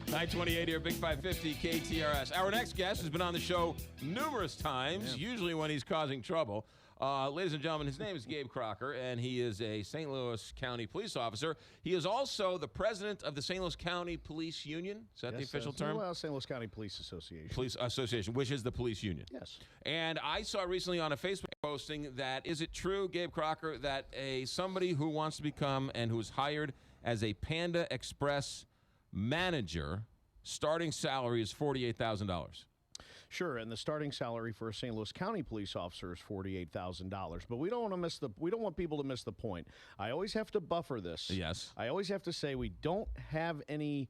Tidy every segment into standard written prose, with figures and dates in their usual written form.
928 here, Big 550 KTRS. Our next guest has been on the show numerous times, usually when he's causing trouble. Ladies and gentlemen, his name is Gabe Crocker, and he is a St. Louis County police officer. He is also the president of the St. Louis County Police Union. Is that the official term? Well, St. Louis County Police Association. Police Association, which is the police union. Yes. And I saw recently on a Facebook posting that, is it true, Gabe Crocker, that somebody who wants to become and who is hired as a Panda Express manager, starting salary is $48,000? Sure, and the starting salary for a St. Louis County police officer is $48,000. But we don't want people to miss the point. I always have to buffer this. Yes. I always have to say we don't have any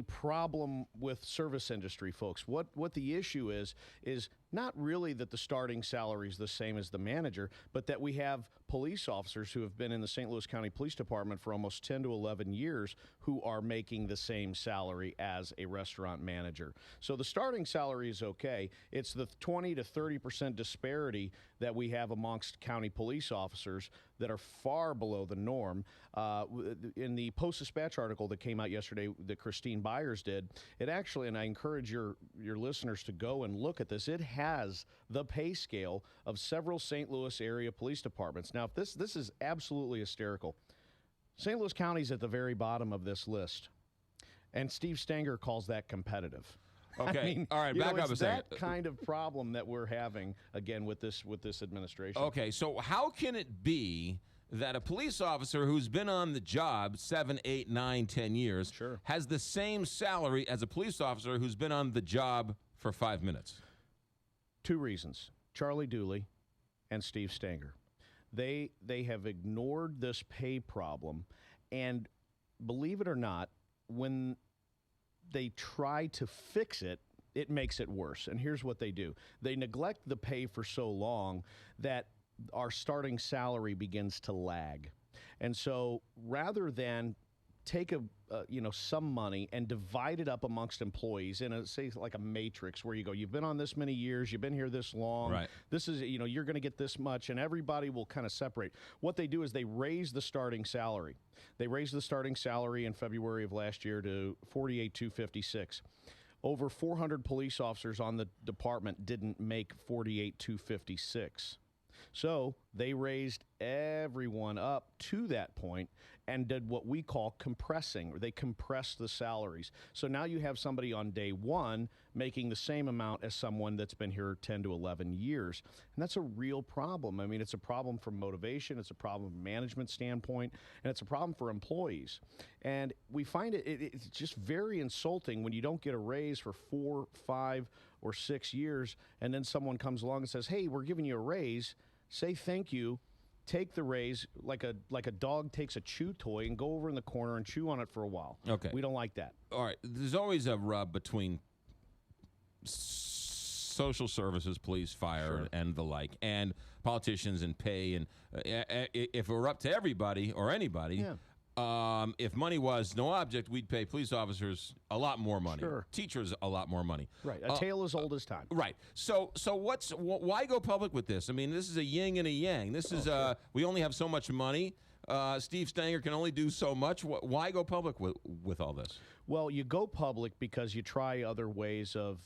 problem with service industry folks. What the issue is not really that the starting salary is the same as the manager, but that we have police officers who have been in the St. Louis County Police Department for almost 10 to 11 years who are making the same salary as a restaurant manager. So the starting salary is okay. It's the 20 to 30% disparity that we have amongst county police officers that are far below the norm. In the Post-Dispatch article that came out yesterday that Christine Byers did, it actually, and I encourage your listeners to go and look at this, it has the pay scale of several St. Louis area police departments. Now, if this is absolutely hysterical. St. Louis County's at the very bottom of this list, and Steve Stenger calls that competitive. Okay, I mean, all right, back up a second. That kind of problem that we're having, again, with this administration. Okay, so how can it be that a police officer who's been on the job 7, 8, 9, 10 years has the same salary as a police officer who's been on the job for 5 minutes? Two reasons. Charlie Dooley and Steve Stenger. They have ignored this pay problem, and believe it or not, when they try to fix it, it makes it worse. And here's what they do. They neglect the pay for so long that our starting salary begins to lag. And so rather than take some money and divide it up amongst employees in a, say, like a matrix where you go, you've been on this many years, you've been here this long, right. This is, you're going to get this much, and everybody will kind of separate. What they do is they raise the starting salary. They raised the starting salary in February of last year to $48,256. Over 400 police officers on the department didn't make $48,256. So they raised everyone up to that point and did what we call compressing. They compressed the salaries. So now you have somebody on day one making the same amount as someone that's been here 10 to 11 years. And that's a real problem. I mean, it's a problem from motivation. It's a problem from a management standpoint. And it's a problem for employees. And we find it's just very insulting when you don't get a raise for 4, 5, or 6 years, and then someone comes along and says, hey, we're giving you a raise. Say thank you, take the raise like a dog takes a chew toy and go over in the corner and chew on it for a while. Okay. We don't like that. All right. There's always a rub between social services, police, fire, and the like, and politicians and pay. And if it were up to everybody or anybody, if money was no object, we'd pay police officers a lot more money. Sure. Teachers a lot more money. Right. A tale as old as time. Right. So why go public with this? I mean, this is a yin and a yang. This is we only have so much money. Steve Stenger can only do so much. Why go public with all this? Well, you go public because you try other ways of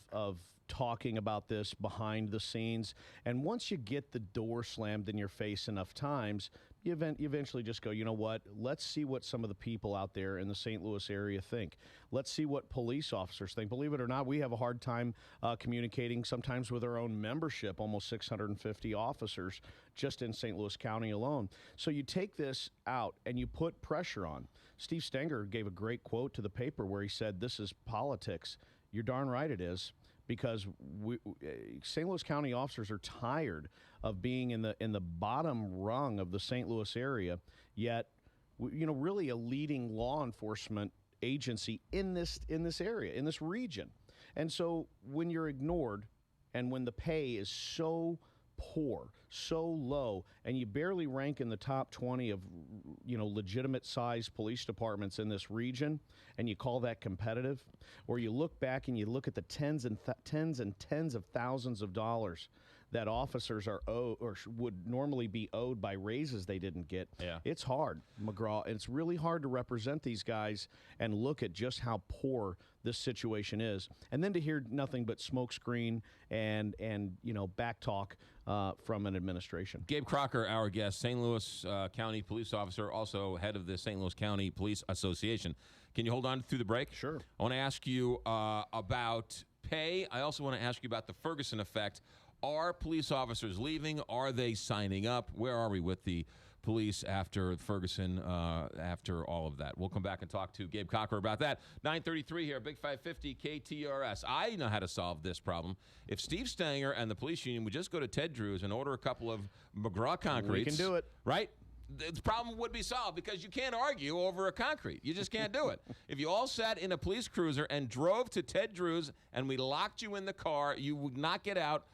talking about this behind the scenes. And once you get the door slammed in your face enough times, you eventually just go, you know what, let's see what some of the people out there in the St. Louis area think. Let's see what police officers think. Believe it or not, we have a hard time communicating sometimes with our own membership, almost 650 officers just in St. Louis County alone. So you take this out and you put pressure on. Steve Stenger gave a great quote to the paper where he said, this is politics. You're darn right it is. Because St. Louis County officers are tired of being in the bottom rung of the St. Louis area, yet really a leading law enforcement agency in this area, in this region. And so when you're ignored and when the pay is so poor, so low, and you barely rank in the top 20 of legitimate sized police departments in this region, and you call that competitive, or you look back and you look at the tens and tens of thousands of dollars that officers are owed or would normally be owed by raises they didn't get. Yeah. It's hard, McGraw. It's really hard to represent these guys and look at just how poor this situation is, and then to hear nothing but smokescreen and back talk from an administration. Gabe Crocker, our guest, St. Louis County police officer, also head of the St. Louis County Police Association. Can you hold on through the break? Sure. I want to ask you about pay. I also want to ask you about the Ferguson effect. Are police officers leaving? Are they signing up? Where are we with the police after Ferguson, after all of that? We'll come back and talk to Gabe Crocker about that. 9:33 here, Big 550 KTRS. I know how to solve this problem. If Steve Stanger and the police union would just go to Ted Drew's and order a couple of McGraw concretes. We can do it. Right? The problem would be solved because you can't argue over a concrete. You just can't do it. If you all sat in a police cruiser and drove to Ted Drew's and we locked you in the car, you would not get out